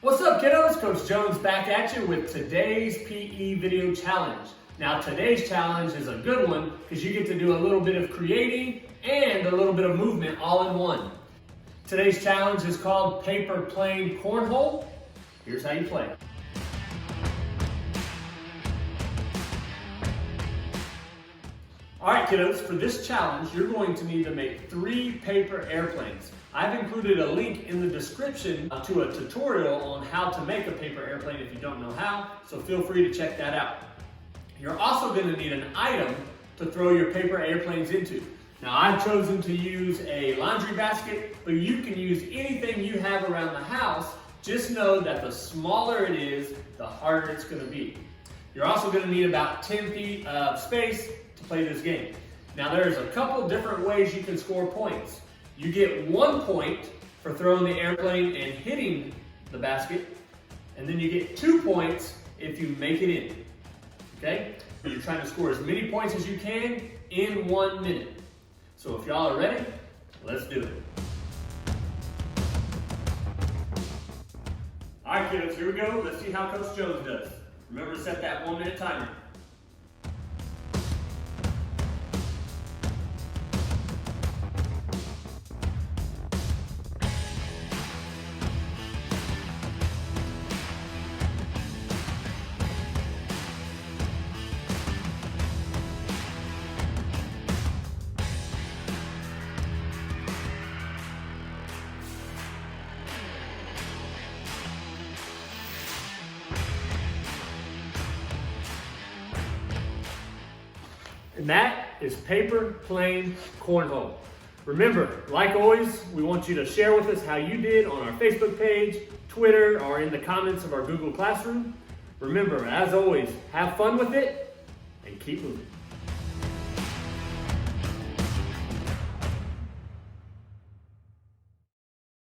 What's up, kiddos? Coach Jones back at you with today's PE video challenge. Now today's challenge is a good one because you get to do a little bit of creating and a little bit of movement all in one. Today's challenge is called Paper Plane Cornhole. Here's how you play. All right, kiddos, for this challenge, you're going to need to make 3 paper airplanes. I've included a link in the description to a tutorial on how to make a paper airplane if you don't know how, so feel free to check that out. You're also going to need an item to throw your paper airplanes into. Now, I've chosen to use a laundry basket, but you can use anything you have around the house. Just know that the smaller it is, the harder it's going to be. You're also going to need about 10 feet of space to play this game. Now, there's a couple different ways you can score points. You get 1 point for throwing the airplane and hitting the basket, and then you get 2 points if you make it in, okay? You're trying to score as many points as you can in 1 minute. So if y'all are ready, let's do it. All right, kiddos, here we go. Let's see how Coach Jones does. Remember to set that 1 minute timer. And that is Paper Plane Cornhole. Remember, like always, we want you to share with us how you did on our Facebook page, Twitter, or in the comments of our Google Classroom. Remember, as always, have fun with it and keep moving.